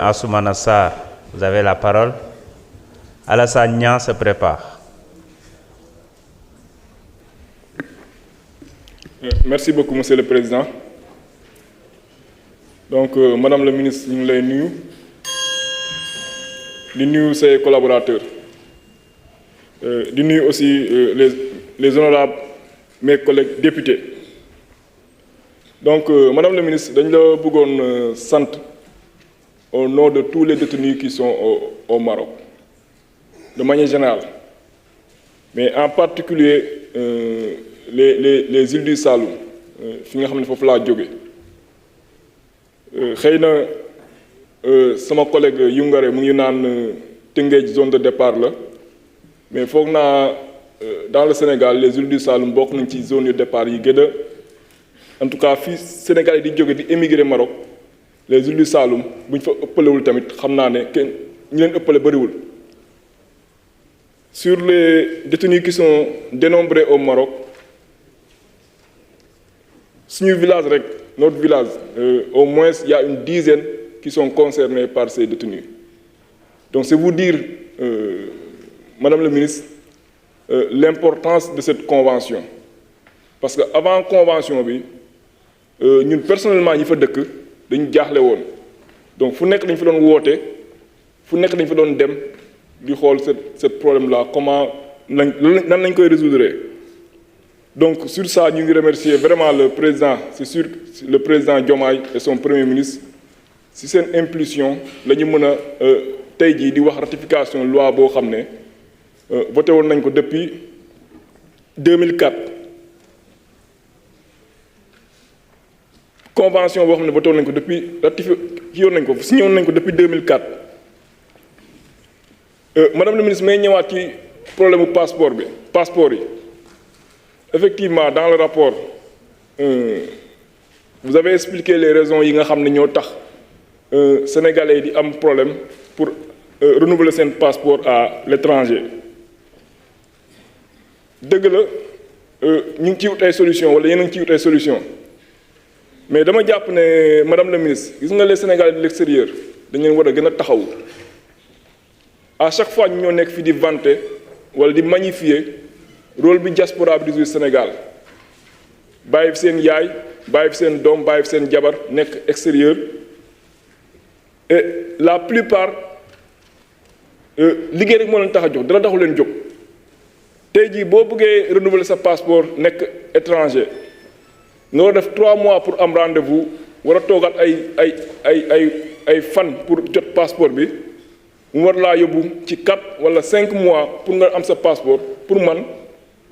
Ansoumana Sarr, vous avez la parole. Alassane Niang se prépare. Merci beaucoup, Monsieur le Président. Donc, Madame la ministre, ñu ngi lay nuyu di nuyu ses collaborateurs di nuyu aussi les honorables mes collègues députés. Donc, Madame la ministre, dañ la bëggoon sant au nom de tous les détenus qui sont au Maroc, de manière générale, mais en particulier les îles du Saloum, fi nga xam ne foofu laa jóge. xëy na sama collègue Youngare mu ngi naan Tëngéej zone de départ la, mais foog naa dans le Sénégal les îles du Saloum bokk nañ ci zone de départ yi gën a, en tout cas fii Sénégal yi di jóge di émigrer Maroc, les îles du Saloum bu ñu fa ëppalewul tamit xam naa ne kenn ñu leen ëppale bëriwul. Sur les détenus qui sont dénombrés au Maroc, suñu village rek, notre village, au moins il y a une dizaine qui sont concernés par ces détenus. Donc c'est vous dire, Madame la ministre, l'importance de cette convention. Parce que avant convention bi, ñun personnellement ñi fa dëkk dañu jaaxle woon. Donc fu nekk dañ fa doon woote, fu nekk dañ fa doon dem di xool ce problème-là, comment nan lañ koy résoudre. Donc sur ça, ñu ngi remercier vraiment le président, c'est sûr, le président Diomaye et son premier ministre, si seen impulsion la ñu mën a tey jii di wax ratification loi boo xam ne voté woon nañ ko depuis 2004. Convention boo xam ne voté woon nañ ko depuis ratifié yoon nañ ko signé woon nañ ko depuis 2004. Madame la ministre, may ñëwaat ci problème mu passeport yi. Effectivement, dans le rapport, vous avez expliqué les raisons yi nga xam ne ñoo tax Sénégalais yi di am problème pour renouveler seen passeport à l'étranger. dëgg la ñu ngi ciy wut ay solution wala yéen a ngi ciy wut ay solution, mais dama jàpp ne Madame la ministre, gis nga les Sénégalais de l'extérieur dañu leen war a gën a taxaw. À chaque fois ñu ñoo nekk fi di vanter wala di magnifier rôle bi diaspora bi di jouer Sénégal, bàyyi fi seen yaay, bàyyi fi seen doom, bàyyi fi seen jabar nekk extérieur, et la plupart liggéey rek moo leen tax a jóg, dara taxu leen jóg. tey jii boo bëggee renouveler sa passeport nekk étranger nga war def 3 mois pour am rendez-vous, war a toogaat ay fan pour jot passeport bi, mu war laa yóbbu ci 4 wala 5 mois pour nga am sa passeport. Pour man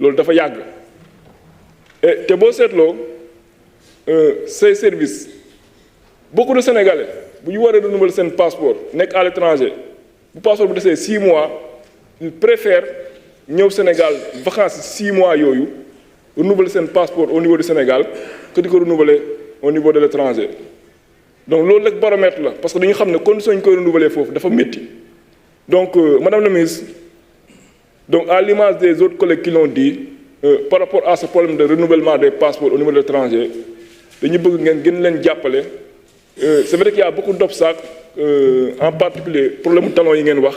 loolu dafa yàgg. te boo seetloo ces services, beaucoup de Sénégalais bu ñu waree renouveler seen passeport nekk à l'étranger, bu passeport bu desee 6 mois, ils préfèrent ñëw Sénégal vacances 6 mois yooyu renouveler seen passeport au niveau du Sénégal que di ko renouveler au niveau de l'étranger. Donc loolu rek baromètre la, parce que dañu xam ne conditions yi ñu koy renouveler foofu dafa métti. Donc Madame la ministre, donc à l'image des autres collègues qui l'ont dit, par rapport à ce problème de renouvellement des passeports au niveau de l'étranger, dañu bëgg ngeen gën leen jàppale. C'est vrai qu'il y a beaucoup d'obstacles, en particulier problème talon yi ngeen wax,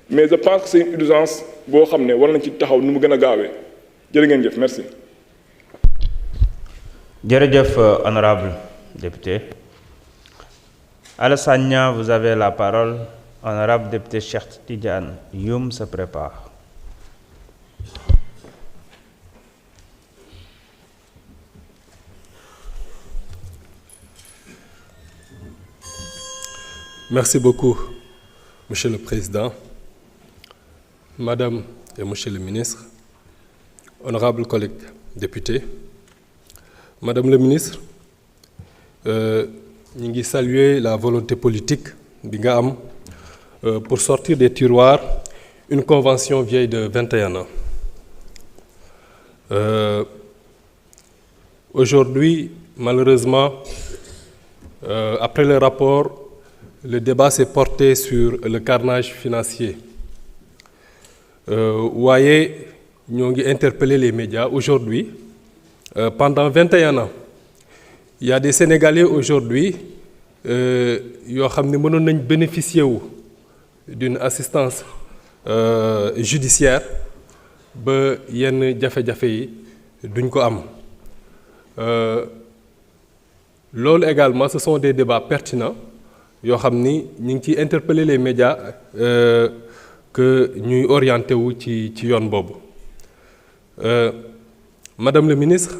mais je pense que c'est une urgence boo xam ne war nañ ci taxaw nu mu gën a gaawee. jërë ngeen jëf, merci. Jërëjëf honorable député. Alassane Niang, vous avez la parole. Honorable député Cheikh Tidiane Youm se prépare. Merci beaucoup, Monsieur le Président, Madame et Monsieur le Ministre, honorables collègues députés. Madame le Ministre, ñu ngi saluer la volonté politique bi nga am pour sortir des tiroirs une convention vieille de 21 ans. Aujourd'hui, malheureusement, après le rapport, le débat s'est porté sur le carnage financier. Waaye ñoo ngi interpeller les médias aujourd'hui. Pendant 21 ans, il y a des Sénégalais aujourd'hui yoo xam ne mënoon nañ bénéficier wu d'une assistance judiciaire ba yenn jafe-jafe yi duñ ko am loolu également ce sont des débats pertinents yoo xam ni ñu ngi ciy interpeller les médias que ñuy orienté wu ci yoon boobu Madame le ministre,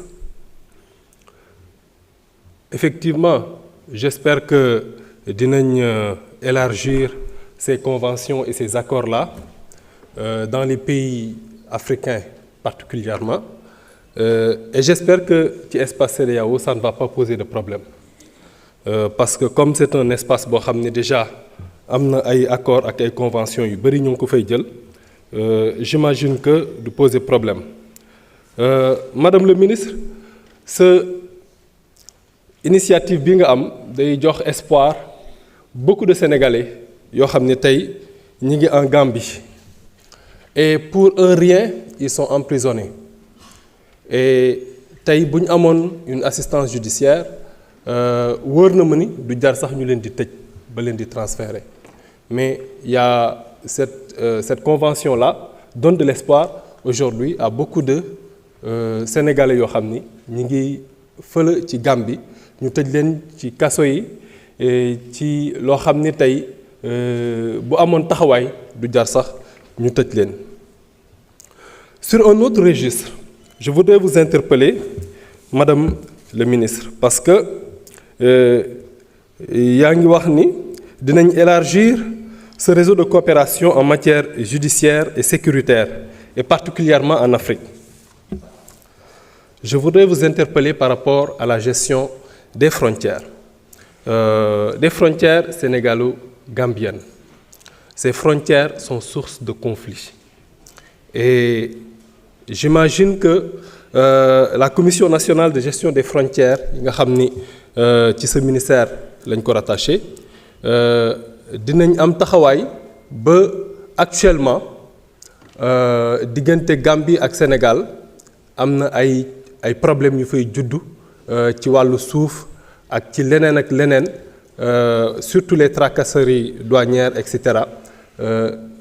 effectivement j'espère que dinañ élargir ces conventions et ces accords-là dans les pays africains particulièrement et j'espère que ci espace CEDEAO ça ne va pas poser de problème parce que comme c'est un espace boo xam ne déjà am na ay accords ak ay conventions yu bari ñu ngi ko fay jël j'imagine que du poser problème Madame le ministre ce initiative bi nga am day jox espoir beaucoup de Sénégalais yoo xam ne tey ñi ngi en Gambie et pour un rien ils sont emprisonnés et tey bu ñu amoon une assistance judiciaire wóor na ma ni du jar sax ñu leen di tëj ba leen di transférer mais il y a cette convention-là donne de l'espoir aujourd'hui à beaucoup de Sénégalais yoo xam ni ñi ngi fële ci Gambie ñu tëj leen ci kaso yi ci loo xam ni tey bu amoon taxawaay du jar sax ñu tëj leen. Sur un autre registre je voudrais vous interpeller Madame le ministre parce que yaa ngi wax ni dinañ élargir ce réseau de coopération en matière judiciaire et sécuritaire et particulièrement en Afrique. Je voudrais vous interpeller par rapport à la gestion des frontières sénégalo-gambiennes. Ces frontières sont source de conflits. Et j'imagine que la Commission nationale de gestion des frontières, yi nga xam ni ci sa ministère lañ ko rattaché, dinañ am taxawaay ba actuellement diggante Gambie ak Sénégal am na ay problèmes yu fay juddu ci wàllu suuf ak ci leneen ak leneen surtout les tracasseries douanières et cetera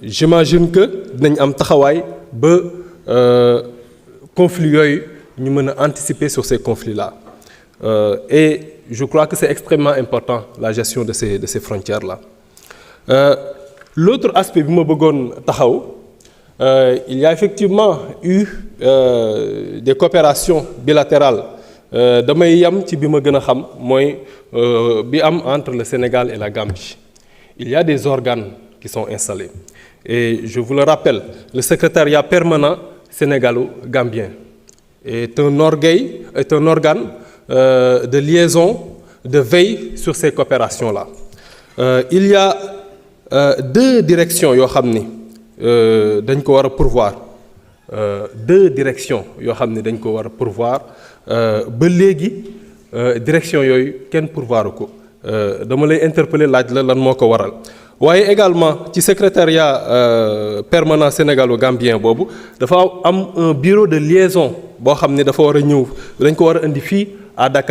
j'imagine que dinañ am taxawaay ba conflits yooyu ñu mën a anticiper sur ces conflits-là et je crois que c'est extrêmement important la gestion de ces frontières-là. L'autre aspect bi ma bëggoon taxaw il y a effectivement eu des coopérations bilatérales damay yam ci bi ma gën a xam mooy bi am entre le Sénégal et la Gambie. Il y a des organes qui sont installés et je vous le rappelle le secrétariat permanent sénégalo-gambien est un organe de liaison, de veille sur ces coopérations-là. Il y a deux directions yoo xam ni dañ ko war a pourvoir deux directions yoo xam ne dañ ko war a pourvoir ba léegi direction yooyu kenn pourvoiru ko dama lay interpeller laaj la lan moo ko waral waaye également ci secrétariat permanent sénégalo-gambien boobu dafa am un bureau de liaison boo xam ne dafa war a ñëw dañ ko war a indi fii à Dakar.